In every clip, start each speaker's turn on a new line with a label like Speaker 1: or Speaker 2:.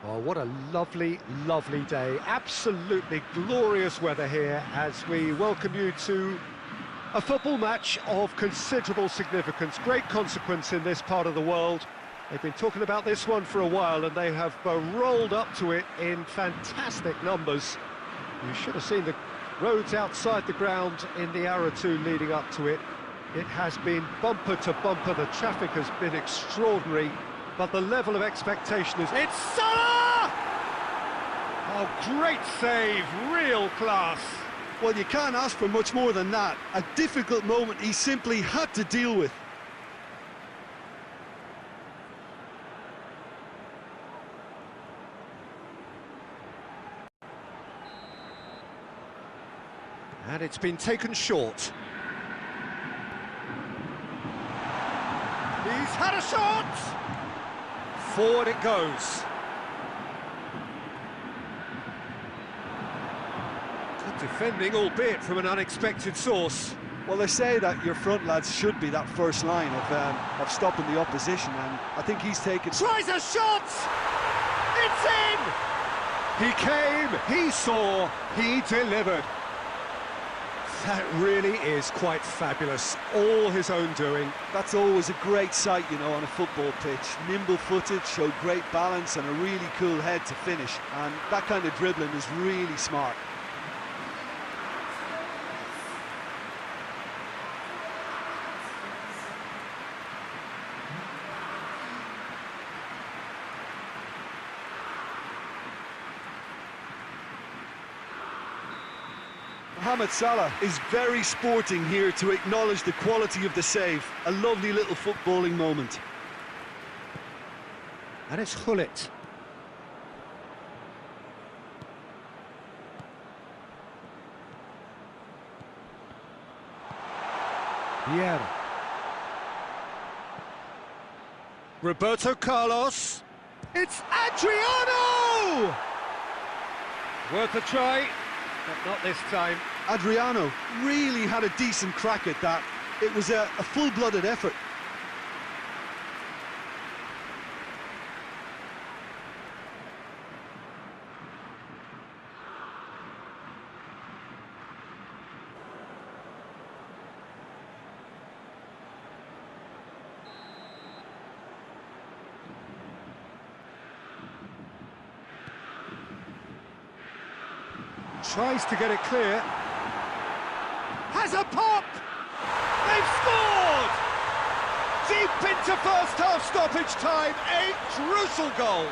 Speaker 1: Oh, what a lovely, lovely day. Absolutely glorious weather here as we welcome you to a football match of considerable significance, great consequence in this part of the world. They've been talking about this one for a while and they have rolled up to it in fantastic numbers. You should have seen the roads outside the ground in the hour or two leading up to it. It has been bumper to bumper, the traffic has been extraordinary, but the level of expectation is... It's Salah! Oh, great save, real class.
Speaker 2: Well, you can't ask for much more than that. A difficult moment he simply had to deal with.
Speaker 1: And it's been taken short. He's had a shot! Forward it goes. Good defending, albeit from an unexpected source.
Speaker 2: Well, they say that your front lads should be that first line of stopping the opposition, and I think he's taken...
Speaker 1: Tries a shot! It's in! He came, he saw, he delivered. That really is quite fabulous, all his own doing.
Speaker 2: That's always a great sight, you know, on a football pitch. Nimble-footed, showed great balance and a really cool head to finish. And that kind of dribbling is really smart. Mohamed Salah is very sporting here to acknowledge the quality of the save. A lovely little footballing moment.
Speaker 1: And it's Gullit. VIEIRA. Roberto Carlos. It's Adriano! Worth a try, but not this time.
Speaker 2: Adriano really had a decent crack at that. It was a full-blooded effort.
Speaker 1: Tries to get it clear. Has a pop! They've scored! Deep into first half stoppage time, a crucial goal.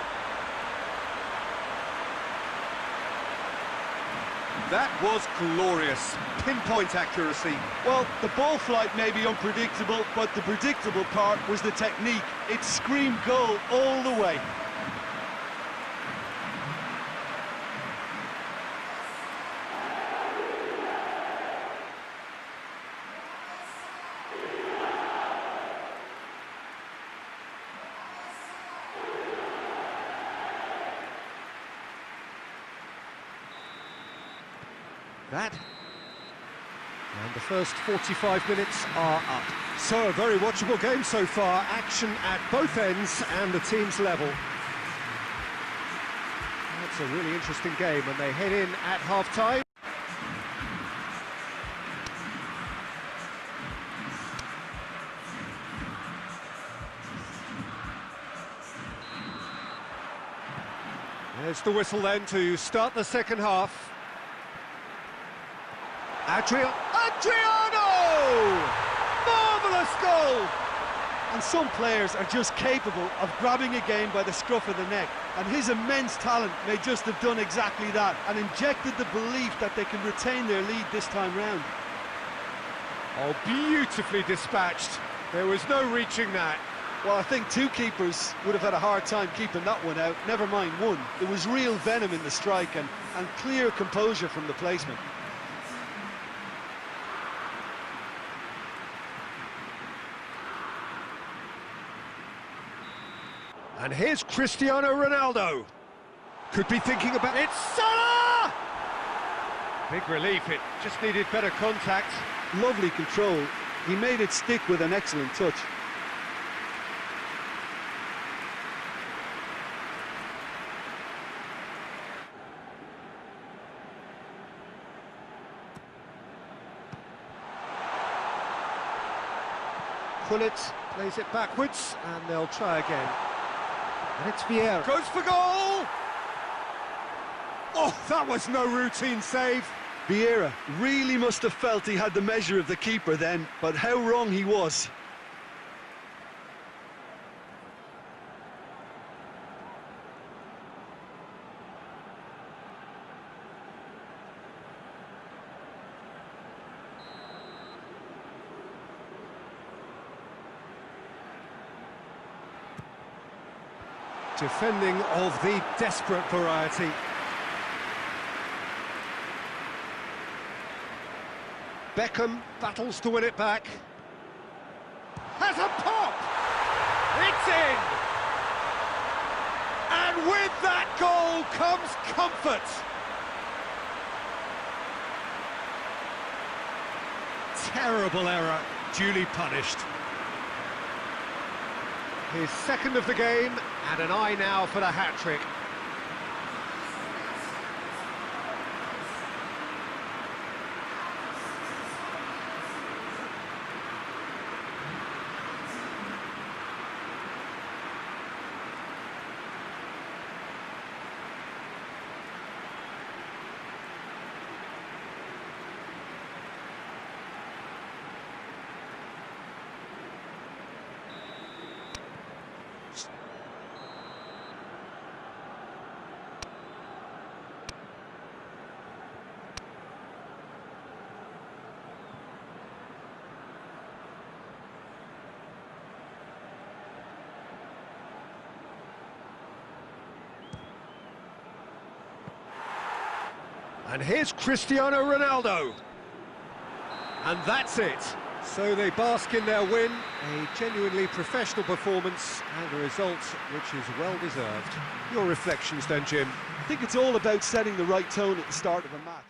Speaker 1: That was glorious. Pinpoint accuracy.
Speaker 2: Well, the ball flight may be unpredictable, but the predictable part was the technique. It screamed goal all the way.
Speaker 1: That. And the first 45 minutes are up. So, a very watchable game so far. Action at both ends and the team's level. That's a really interesting game, and they head in at half-time. There's the whistle then to start the second half. Adriano! Marvellous goal!
Speaker 2: And some players are just capable of grabbing a game by the scruff of the neck, and his immense talent may just have done exactly that and injected the belief that they can retain their lead this time round.
Speaker 1: Oh, beautifully dispatched. There was no reaching that.
Speaker 2: Well, I think two keepers would have had a hard time keeping that one out, never mind one. There was real venom in the strike and clear composure from the placement.
Speaker 1: And here's Cristiano Ronaldo. Could be thinking about... It's Salah! Big relief, it just needed better contact.
Speaker 2: Lovely control. He made it stick with an excellent touch.
Speaker 1: Pullet plays it backwards, and they'll try again. And it's VIEIRA. Goes for goal! Oh, that was no routine save.
Speaker 2: Vieira really must have felt he had the measure of the keeper then, but how wrong he was.
Speaker 1: Defending of the desperate variety. BECKHAM battles to win it back. Has a pop! It's in! And with that goal comes comfort. Terrible error, duly punished. His second of the game, and an eye now for the hat-trick. And here's Cristiano Ronaldo. And that's it. So they bask in their win, a genuinely professional performance and a result which is well-deserved. Your reflections then, Jim?
Speaker 2: I think it's all about setting the right tone at the start of a match.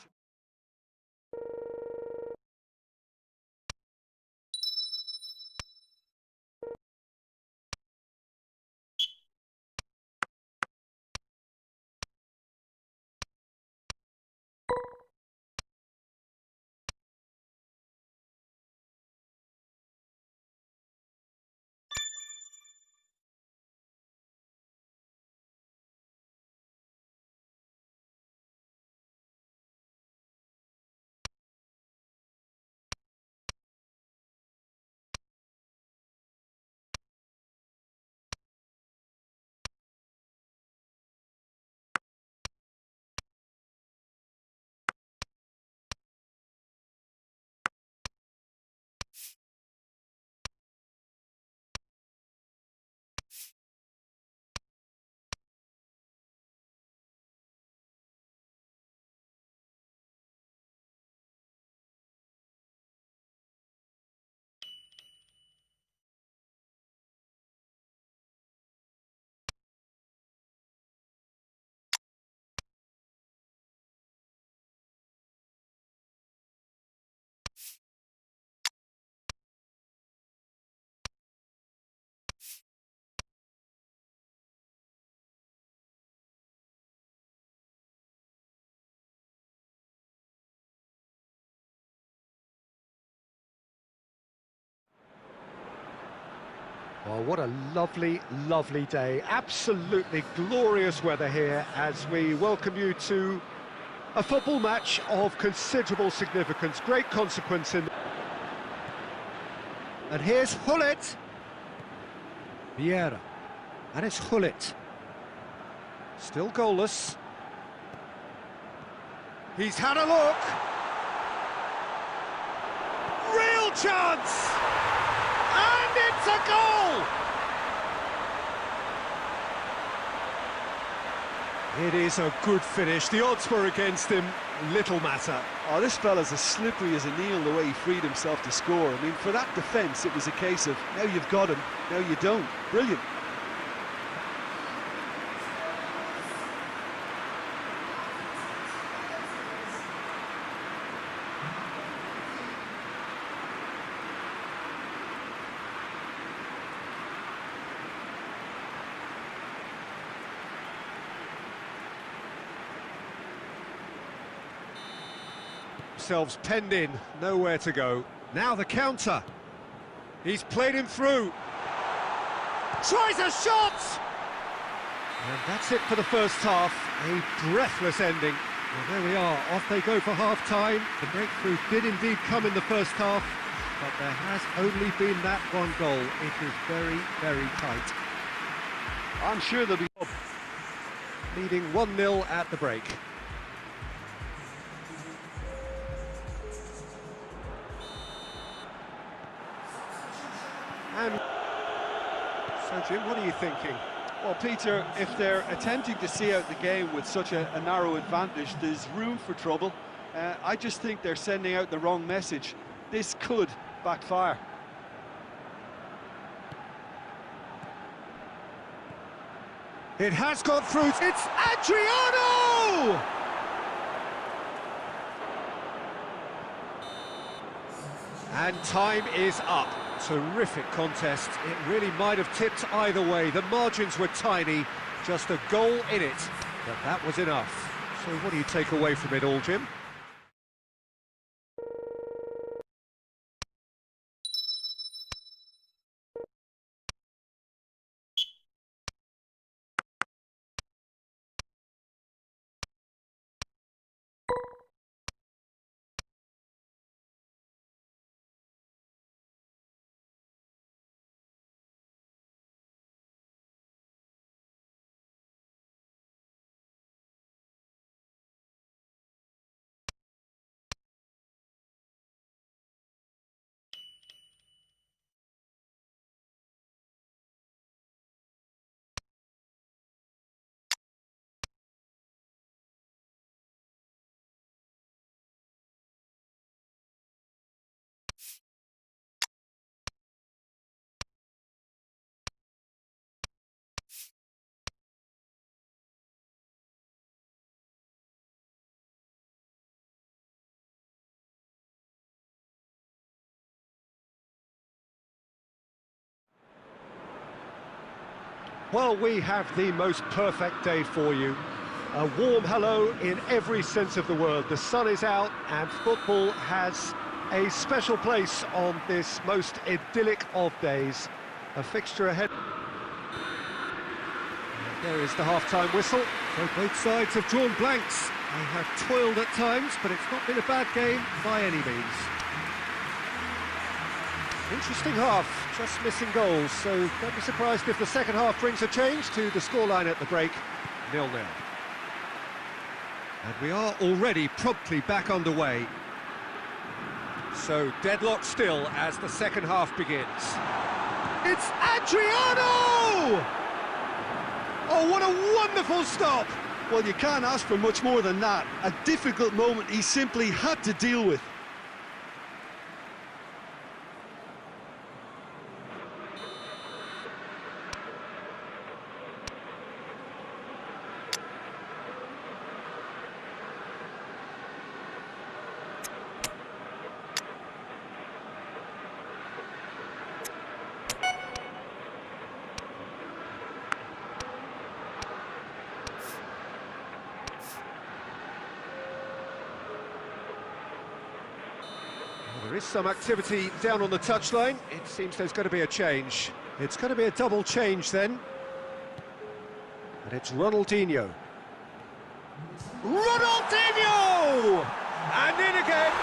Speaker 1: Well, what a lovely, lovely day. Absolutely glorious weather here as we welcome you to a football match of considerable significance. Great consequence in... And here's Hullet. VIEIRA. And it's Hullet. Still goalless. He's had a look. Real chance! And it's a goal! It is a good finish. The odds were against him. Little matter.
Speaker 2: Oh, this fella's as slippery as a Neil the way he freed himself to score. I mean, for that defence, it was a case of, now you've got him, now you don't. Brilliant.
Speaker 1: Themselves penned in, nowhere to go. Now the counter. He's played him through. Tries a shot! And that's it for the first half. A breathless ending. Well, there we are. Off they go for half-time. The breakthrough did indeed come in the first half, but there has only been that one goal. It is very, very tight.
Speaker 2: I'm sure they'll be up.
Speaker 1: Leading 1-0 at the break. And so, Jim, what are you thinking?
Speaker 2: Well, Peter, if they're attempting to see out the game with such a narrow advantage, there's room for trouble. I just think they're sending out the wrong message. This could backfire.
Speaker 1: It has gone through. It's Adriano! And time is up. Terrific contest. It really might have tipped either way. The margins were tiny, just a goal in it, but that was enough. So what do you take away from it all, Jim? Well, we have the most perfect day for you. A warm hello in every sense of the word. The sun is out and football has a special place on this most idyllic of days. A fixture ahead. There is the half-time whistle. So both sides have drawn blanks. They have toiled at times, but it's not been a bad game by any means. Interesting half, just missing goals, so don't be surprised if the second half brings a change to the scoreline at the break, 0-0. And we are already promptly back underway. So deadlock still as the second half begins. It's Adriano! Oh, what a wonderful stop!
Speaker 2: Well, you can't ask for much more than that. A difficult moment he simply had to deal with.
Speaker 1: There is some activity down on the touchline. It seems there's going to be a change. It's going to be a double change then. And it's Ronaldinho. Ronaldinho! And in again.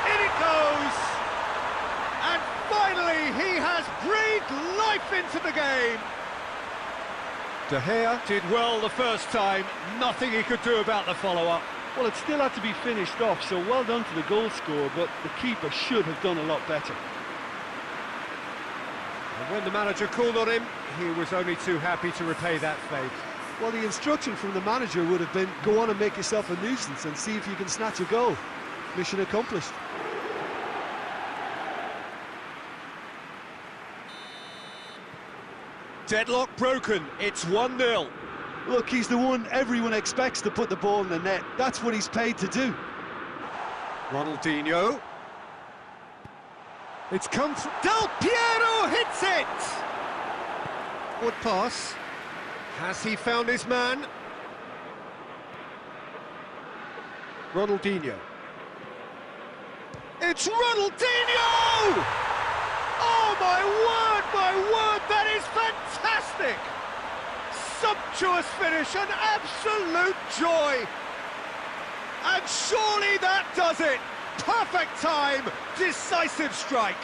Speaker 1: In it goes. And finally he has breathed life into the game. De Gea did well the first time. Nothing he could do about the follow-up.
Speaker 2: Well, it still had to be finished off, so well done to the goal scorer, but the keeper should have done a lot better.
Speaker 1: And when the manager called on him, he was only too happy to repay that favour.
Speaker 2: Well, the instruction from the manager would have been, go on and make yourself a nuisance and see if you can snatch a goal. Mission accomplished.
Speaker 1: Deadlock broken, it's 1-0.
Speaker 2: Look, he's the one everyone expects to put the ball in the net. That's what he's paid to do.
Speaker 1: Ronaldinho. It's come through. Del Piero hits it! Good pass. Has he found his man? Ronaldinho. It's Ronaldinho! Oh my word, that is fantastic! Sumptuous finish, an absolute joy! And surely that does it! Perfect time, decisive strike!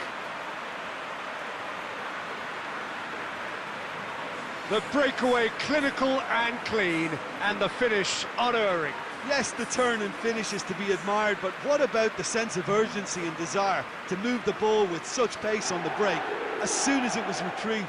Speaker 1: The breakaway clinical and clean, and the finish unerring.
Speaker 2: Yes, the turn and finish is to be admired, but what about the sense of urgency and desire to move the ball with such pace on the break as soon as it was retrieved?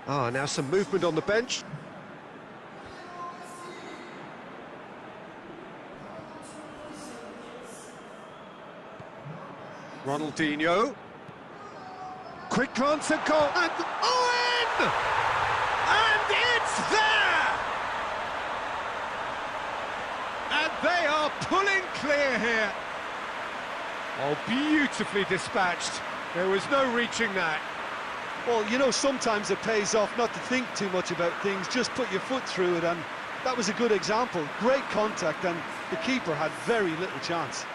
Speaker 1: Ah, now some movement on the bench. Ronaldinho. Quick glance at goal, and Owen! And it's there! And they are pulling clear here. Oh, beautifully dispatched. There was no reaching that.
Speaker 2: Well, you know, sometimes it pays off not to think too much about things, just put your foot through it, and that was a good example. Great contact, and the keeper had very little chance.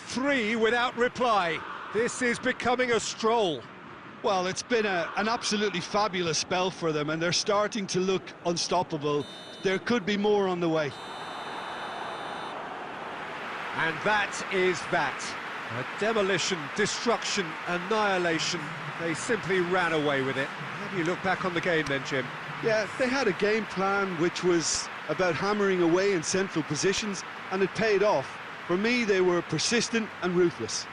Speaker 1: Three without reply. This is becoming a stroll.
Speaker 2: Well, it's been an absolutely fabulous spell for them, and they're starting to look unstoppable. There could be more on the way.
Speaker 1: And that is that. A demolition, destruction, annihilation. They simply ran away with it. How do you look back on the game then, Jim?
Speaker 2: Yeah, they had a game plan which was about hammering away in central positions, and it paid off. For me, they were persistent and ruthless.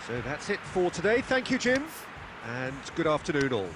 Speaker 1: So that's it for today. Thank you, Jim, and good afternoon all.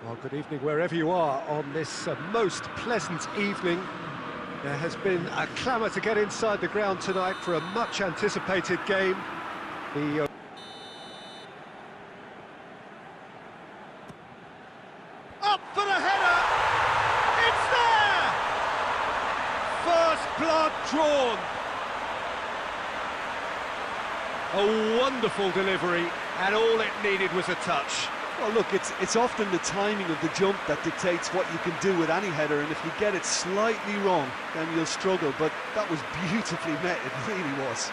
Speaker 1: Well, good evening wherever you are on this most pleasant evening. There has been a clamour to get inside the ground tonight for a much-anticipated game. The up for the header! It's there! First blood drawn. A wonderful delivery, and all it needed was a touch.
Speaker 2: Well, look, it's often the timing of the jump that dictates what you can do with any header, and if you get it slightly wrong, then you'll struggle, but that was beautifully met, it really was.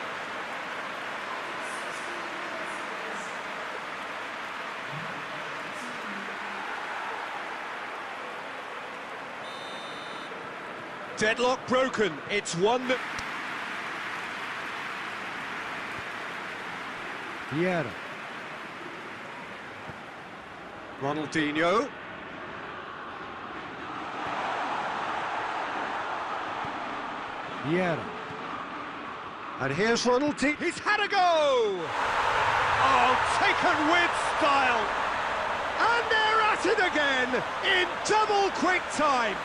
Speaker 1: Deadlock broken, it's one that... VIEIRA. Ronaldinho. VIEIRA. And here's Ronaldinho. He's had a go! Oh, taken with style! And they're at it again in double quick time.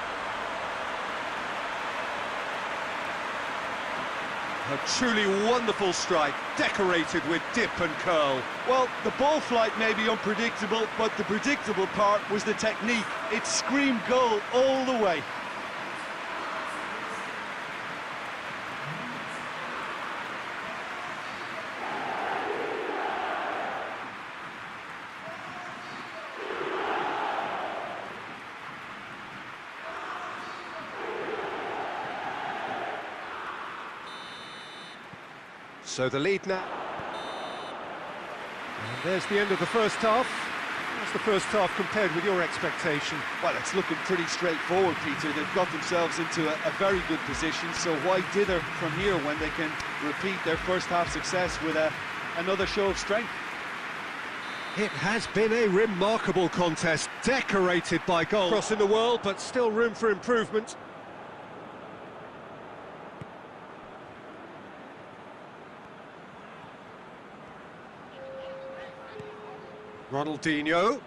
Speaker 1: A truly wonderful strike, decorated with dip and curl.
Speaker 2: Well, the ball flight may be unpredictable, but the predictable part was the technique. It screamed goal all the way.
Speaker 1: So the lead now. And there's the end of the first half. How's the first half compared with your expectation?
Speaker 2: Well, it's looking pretty straightforward, Peter. They've got themselves into a very good position, so why dither from here when they can repeat their first half success with another show of strength?
Speaker 1: It has been a remarkable contest, decorated by goals across in the world, but still room for improvement. Ronaldinho,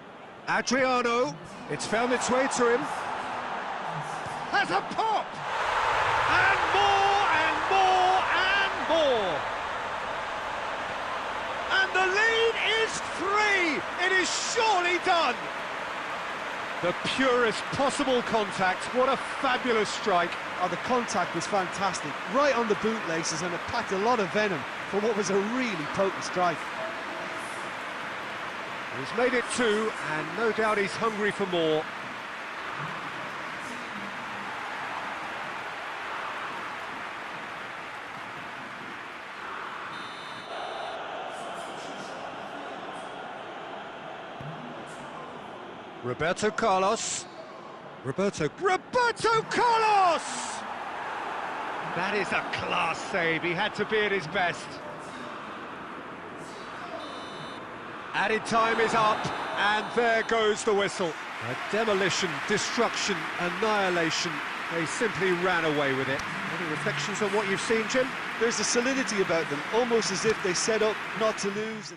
Speaker 1: Adriano, it's found its way to him. Has a pop! And more, and more, and more! And the lead is 3! It is surely done! The purest possible contact, what a fabulous strike.
Speaker 2: Oh, the contact was fantastic, right on the bootlaces, and it packed a lot of venom for what was a really potent strike.
Speaker 1: He's made it 2, and no doubt he's hungry for more. Roberto Carlos. Roberto Carlos! That is a class save. He had to be at his best. Added time is up, and there goes the whistle. A demolition, destruction, annihilation. They simply ran away with it. Any reflections on what you've seen, Jim?
Speaker 2: There's a solidity about them, almost as if they set up not to lose.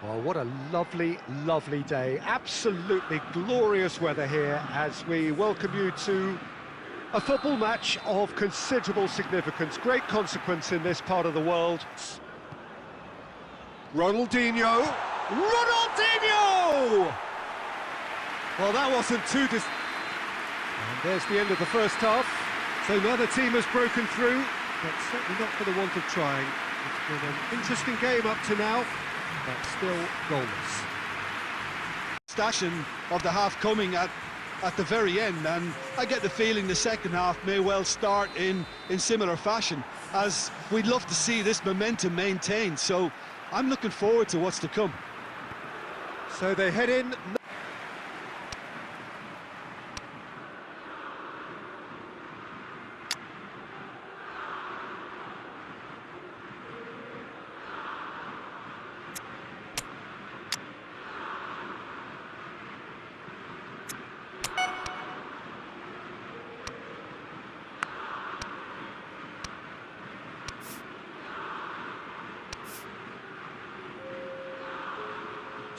Speaker 1: Well, what a lovely, lovely day. Absolutely glorious weather here as we welcome you to a football match of considerable significance. Great consequence in this part of the world. Ronaldinho! Ronaldinho! Well, that wasn't too And there's the end of the first half. So neither team has broken through, but certainly not for the want of trying. It's been an interesting game up to now, but still goalless.
Speaker 2: Stashing of the half coming at the very end, and I get the feeling the second half may well start in similar fashion, as we'd love to see this momentum maintained, so I'm looking forward to what's to come.
Speaker 1: So they head in.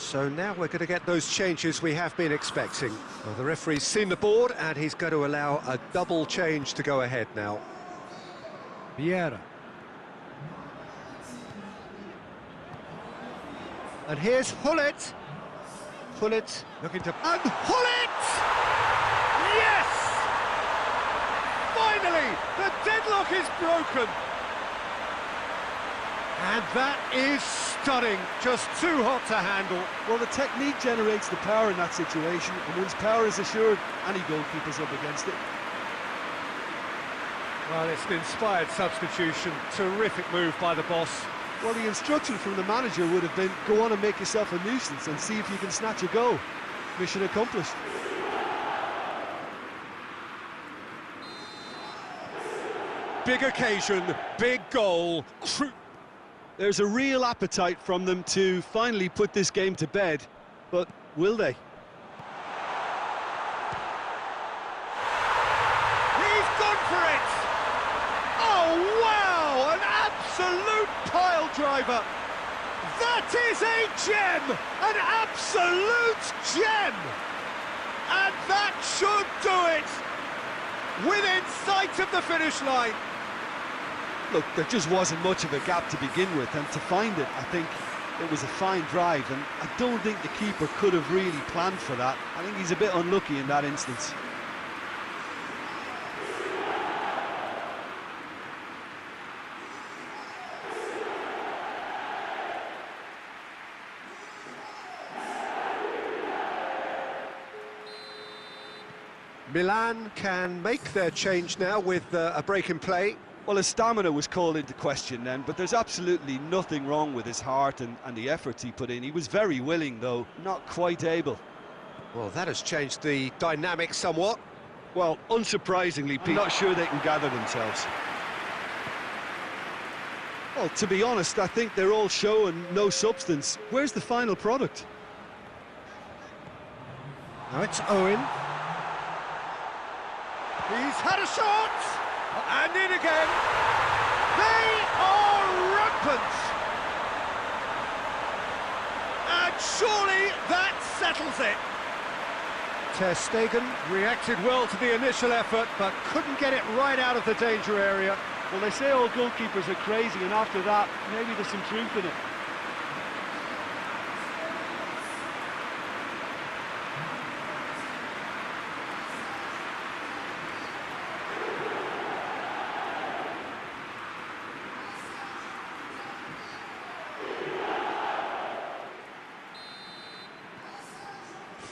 Speaker 1: So now we're going to get those changes we have been expecting. Well, the referee's seen the board and he's going to allow a double change to go ahead now.
Speaker 2: VIEIRA.
Speaker 1: And here's Hullet. Hullet looking to... And Hullet! Yes! Finally, the deadlock is broken. And that is stunning, just too hot to handle.
Speaker 2: Well, the technique generates the power in that situation, and once power is assured, any goalkeeper's up against it.
Speaker 1: Well, it's an inspired substitution, terrific move by the boss.
Speaker 2: Well, the instruction from the manager would have been, go on and make yourself a nuisance and see if you can snatch a goal. Mission accomplished.
Speaker 1: Big occasion, big goal.
Speaker 2: There's a real appetite from them to finally put this game to bed, but will they?
Speaker 1: He's gone for it! Oh, wow! An absolute pile driver! That is a gem! An absolute gem! And that should do it! Within sight of the finish line.
Speaker 2: Look, there just wasn't much of a gap to begin with, and to find it, I think it was a fine drive, and I don't think the keeper could have really planned for that. I think he's a bit unlucky in that instance.
Speaker 1: Milan can make their change now with a break in play.
Speaker 2: Well, his stamina was called into question then, but there's absolutely nothing wrong with his heart and the efforts he put in. He was very willing, though, not quite able.
Speaker 1: Well, that has changed the dynamic somewhat.
Speaker 2: Well, unsurprisingly, I'm not sure they can gather themselves. Well, to be honest, I think they're all show and no substance. Where's the final product?
Speaker 1: Now it's Owen. He's had a shot! And in again. They are rampant. And surely that settles it. Ter Stegen reacted well to the initial effort, but couldn't get it right out of the danger area.
Speaker 2: Well, they say all goalkeepers are crazy, and after that, maybe there's some truth in it.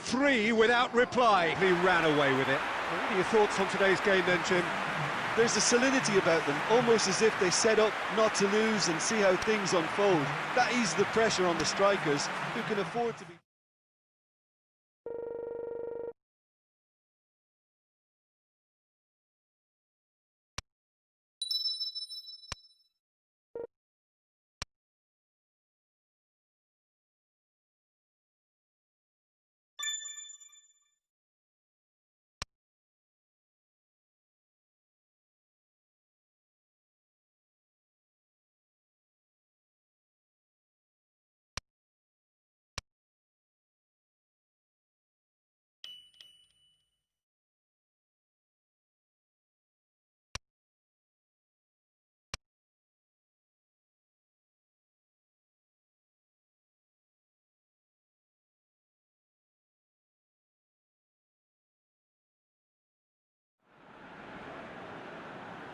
Speaker 1: Three without reply. He ran away with it. What are your thoughts on today's game then, Jim?
Speaker 2: There's a solidity about them, almost as if they set up not to lose and see how things unfold. That eases the pressure on the strikers, who can afford to be...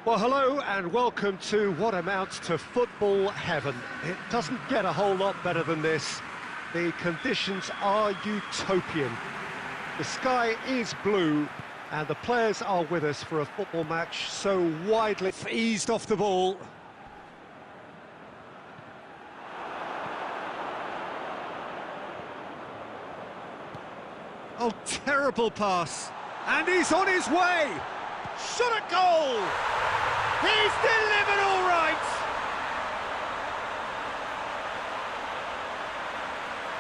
Speaker 1: Well, hello and welcome to what amounts to football heaven. It doesn't get a whole lot better than this. The conditions are utopian. The sky is blue and the players are with us for a football match so widely eased off the ball. Oh, terrible pass. And he's on his way. Shot at goal. He's delivered all right.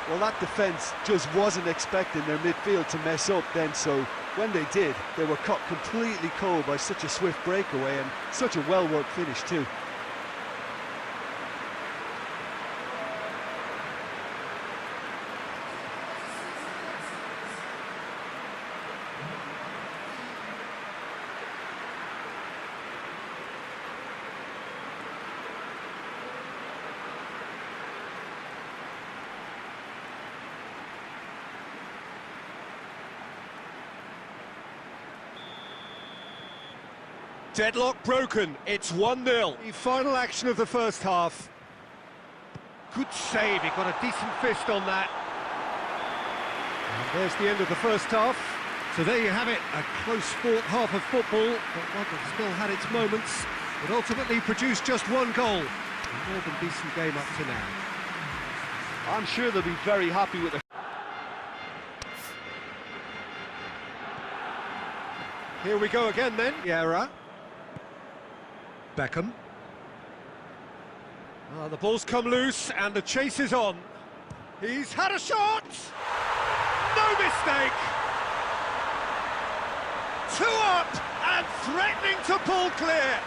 Speaker 2: Well, that defence just wasn't expecting their midfield to mess up then, so when they did, they were caught completely cold by such a swift breakaway and such a well-worked finish too.
Speaker 1: Deadlock broken, it's 1-0. The final action of the first half. Good save, he got a decent fist on that. And there's the end of the first half. So there you have it, a close-fought half of football, but one that still had its moments, but ultimately produced just one goal. A more than decent game up to now.
Speaker 2: I'm sure they'll be very happy with it.
Speaker 1: Here we go again then, VIEIRA. BECKHAM. The ball's come loose and the chase is on. He's had a shot! No mistake! 2 up and threatening to pull clear.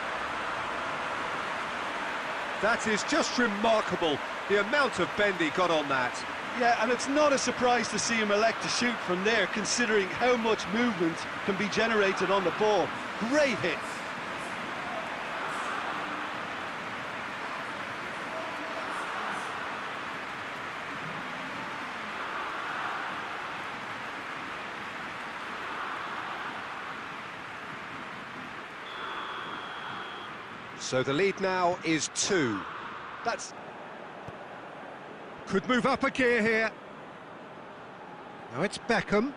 Speaker 1: That is just remarkable, the amount of bend he got on that.
Speaker 2: Yeah, and it's not a surprise to see him elect to shoot from there, considering how much movement can be generated on the ball. Great hit.
Speaker 1: So the lead now is 2.
Speaker 2: That's...
Speaker 1: Could move up a gear here. Now it's BECKHAM.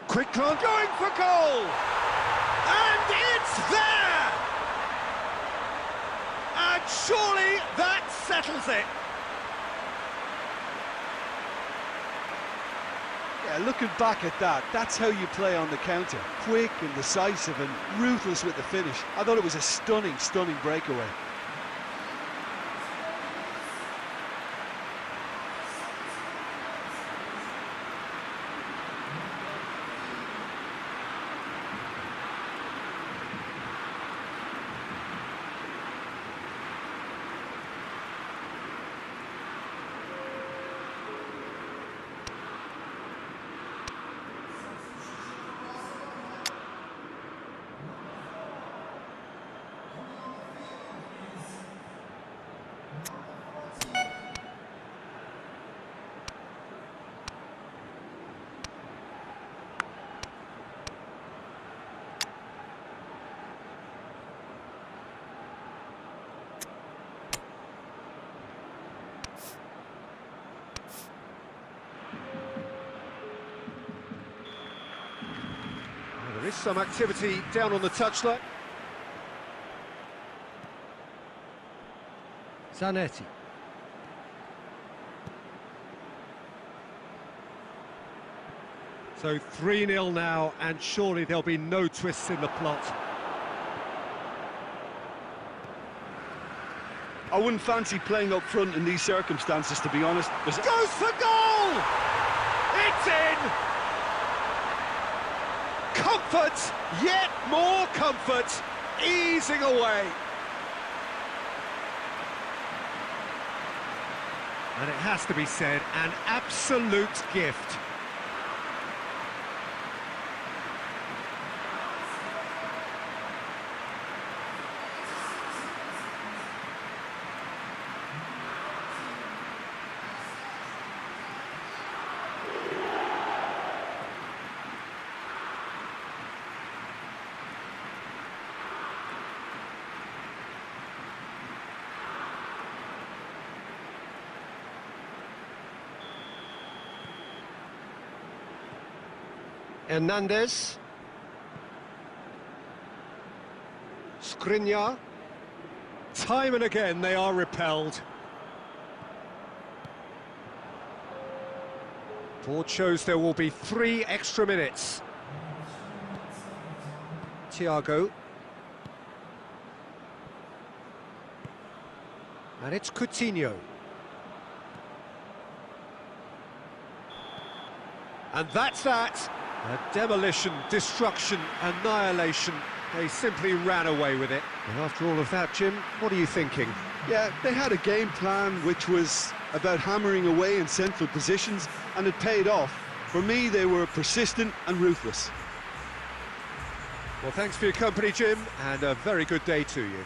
Speaker 1: Quick glance, going for goal! And it's there! And surely that settles it.
Speaker 2: Yeah, looking back at that, that's how you play on the counter. Quick and decisive and ruthless with the finish. I thought it was a stunning, stunning breakaway.
Speaker 1: There is some activity down on the touchline. Zanetti. So 3-0 now, and surely there'll be no twists in the plot.
Speaker 2: I wouldn't fancy playing up front in these circumstances, to be honest.
Speaker 1: Goes for goal! It's in! Comfort, yet more comfort, easing away. And it has to be said, an absolute gift. Hernandez. Skriniar. Time and again they are repelled. Board shows there will be 3 extra minutes. Thiago. And it's Coutinho. And that's that. A demolition, destruction, annihilation. They simply ran away with it. And after all of that, Jim, what are you thinking?
Speaker 2: Yeah, they had a game plan which was about hammering away in central positions, and it paid off. For me, they were persistent and ruthless.
Speaker 1: Well, thanks for your company, Jim, and a very good day to you.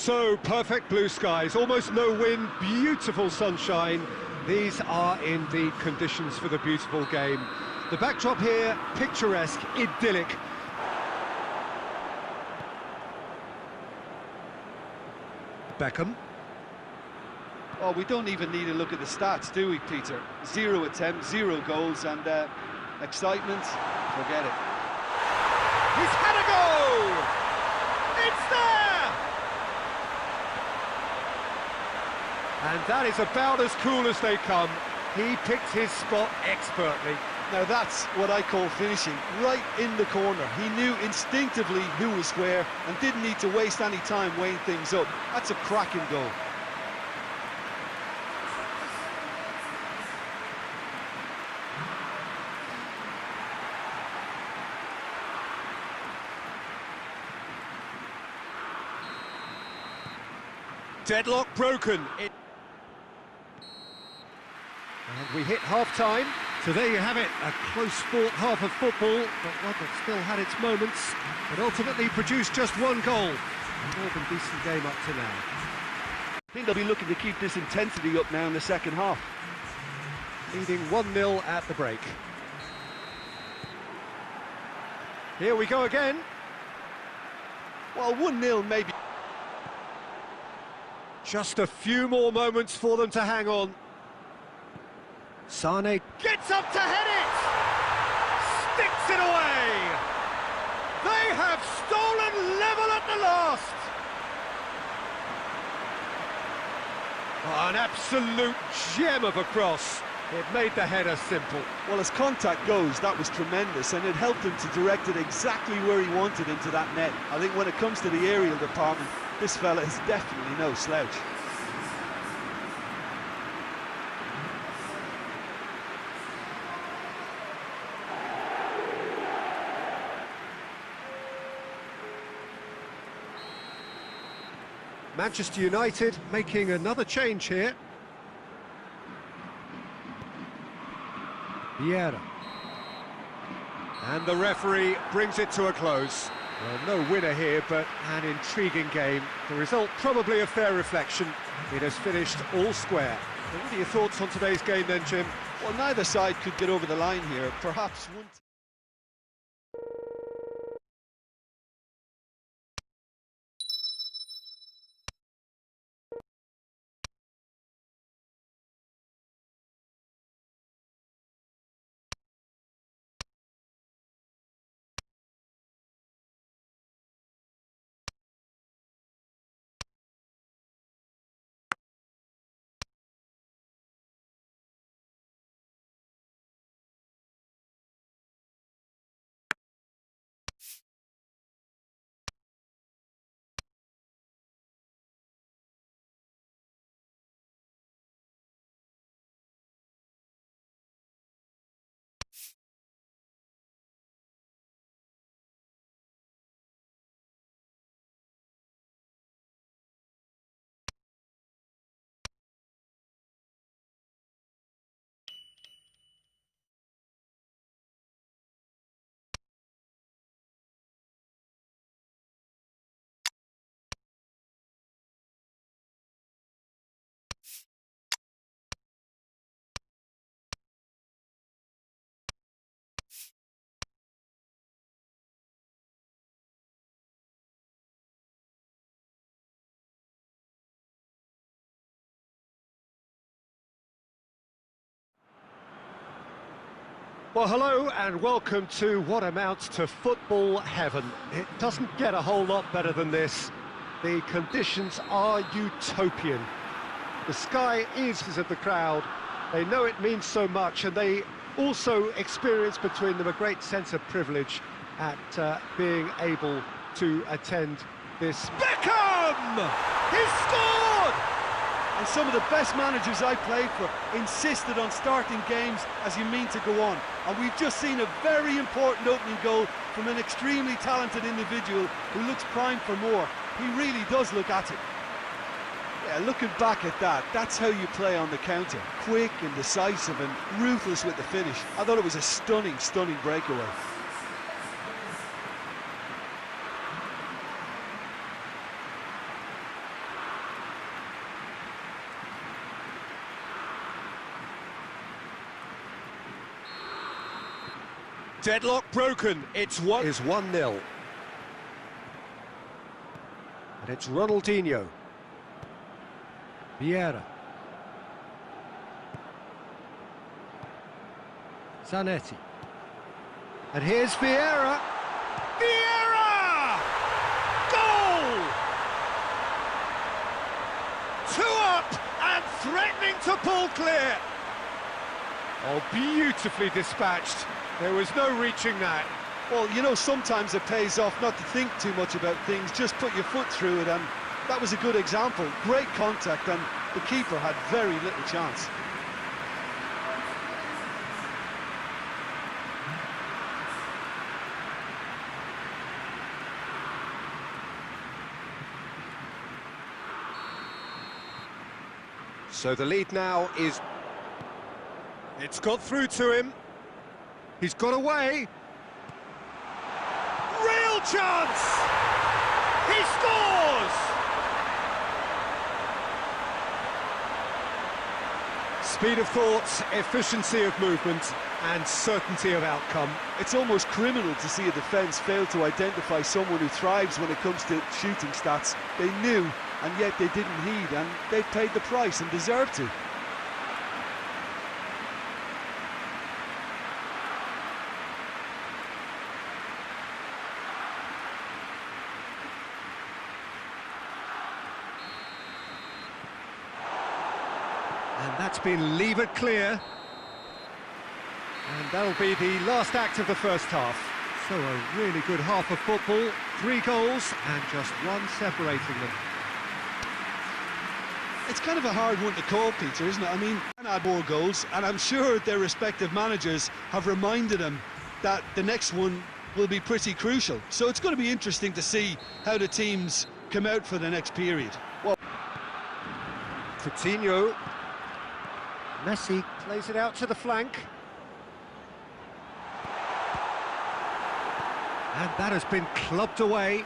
Speaker 1: So, perfect blue skies, almost no wind, beautiful sunshine. These are indeed conditions for the beautiful game. The backdrop here, picturesque, idyllic. Beckham.
Speaker 2: Oh, we don't even need to look at the stats, do we, Peter? 0 attempts, 0 goals, and excitement, forget it.
Speaker 1: He's had a go! It's there! And that is about as cool as they come. He picked his spot expertly.
Speaker 2: Now that's what I call finishing, right in the corner. He knew instinctively who was where and didn't need to waste any time weighing things up. That's a cracking goal.
Speaker 1: Deadlock broken. And we hit half-time. So there you have it, a close-fought half of football, but one that still had its moments, but ultimately produced just one goal. A more than decent game up to now.
Speaker 2: I think they'll be looking to keep this intensity up now in the second half.
Speaker 1: Leading 1-0 at the break. Here we go again.
Speaker 2: Well, 1-0 maybe.
Speaker 1: Just a few more moments for them to hang on. Sane gets up to head it! Sticks it away! They have stolen level at the last! Oh, an absolute gem of a cross. It made the header simple.
Speaker 2: Well, as contact goes, that was tremendous, and it helped him to direct it exactly where he wanted into that net. I think when it comes to the aerial department, this fella is definitely no slouch.
Speaker 1: Manchester United making another change here. VIEIRA. And the referee brings it to a close. Well, no winner here, but an intriguing game. The result probably a fair reflection. It has finished all square. So what are your thoughts on today's game then, Jim?
Speaker 2: Well, neither side could get over the line here. Perhaps one...
Speaker 1: Well, hello and welcome to what amounts to football heaven. It doesn't get a whole lot better than this. The conditions are utopian. The sky is of the crowd. They know it means so much, and they also experience between them a great sense of privilege at being able to attend this. Beckham! He's scored!
Speaker 2: And some of the best managers I played for insisted on starting games as you mean to go on. And we've just seen a very important opening goal from an extremely talented individual who looks primed for more. He really does look at it. Yeah, looking back at that, that's how you play on the counter. Quick and decisive and ruthless with the finish. I thought it was a stunning, stunning breakaway.
Speaker 1: Deadlock broken. It's 1-0. And it's Ronaldinho. VIEIRA. Zanetti. And here's VIEIRA. VIEIRA! Goal! 2 up and threatening to pull clear. Oh, beautifully dispatched. There was no reaching that.
Speaker 2: Well, you know, sometimes it pays off not to think too much about things, just put your foot through it, and that was a good example. Great contact, and the keeper had very little chance.
Speaker 1: So the lead now is... It's got through to him. He's got away. Real chance! He scores! Speed of thought, efficiency of movement, and certainty of outcome.
Speaker 2: It's almost criminal to see a defence fail to identify someone who thrives when it comes to shooting stats. They knew, and yet they didn't heed, and they paid the price and deserved to.
Speaker 1: And that's been levered clear. And that'll be the last act of the first half. So a really good half of football, 3 goals and just 1 separating them.
Speaker 2: It's kind of a hard one to call, Peter, isn't it? I mean, they can add more goals, and I'm sure their respective managers have reminded them that the next one will be pretty crucial. So it's going to be interesting to see how the teams come out for the next period. Well,
Speaker 1: Coutinho. Messi plays it out to the flank. And that has been clubbed away.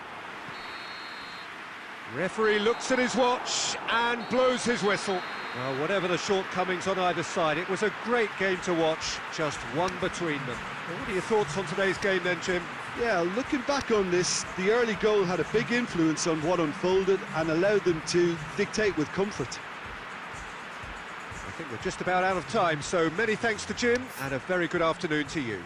Speaker 1: Referee looks at his watch and blows his whistle. Well, whatever the shortcomings on either side, it was a great game to watch, just 1 between them. Well, what are your thoughts on today's game then, Jim?
Speaker 2: yeah, looking back on this, the early goal had a big influence on what unfolded and allowed them to dictate with comfort.
Speaker 1: I think we're just about out of time, so many thanks to Jim and a very good afternoon to you.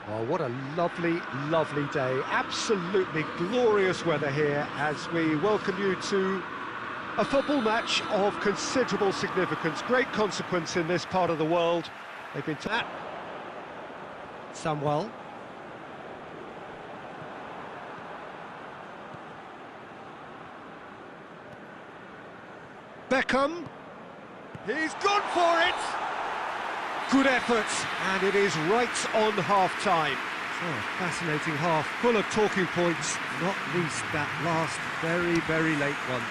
Speaker 1: Oh, what a lovely, lovely day. Absolutely glorious weather here as we welcome you to a football match of considerable significance. Great consequence in this part of the world. They've been to that. Samuel. Beckham. He's gone for it. Good effort, and it is right on half-time. So, a fascinating half, full of talking points, not least that last very, very late one.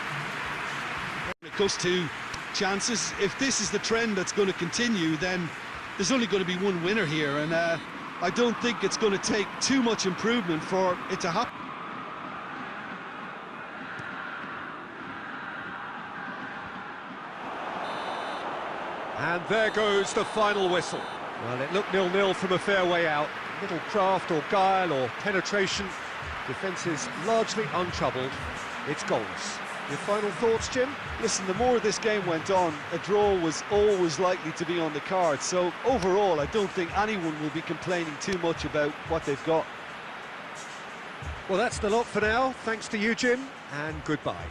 Speaker 2: When it comes to chances, if this is the trend that's going to continue, then there's only going to be one winner here, and I don't think it's going to take too much improvement for it to happen.
Speaker 1: And there goes the final whistle. Well, it looked 0-0 from a fair way out. Little craft or guile or penetration. Defence is largely untroubled. It's goalless. Your final thoughts, Jim?
Speaker 2: Listen, the more this game went on, a draw was always likely to be on the card. So overall, I don't think anyone will be complaining too much about what they've got.
Speaker 1: Well, that's the lot for now. Thanks to you, Jim, and goodbye.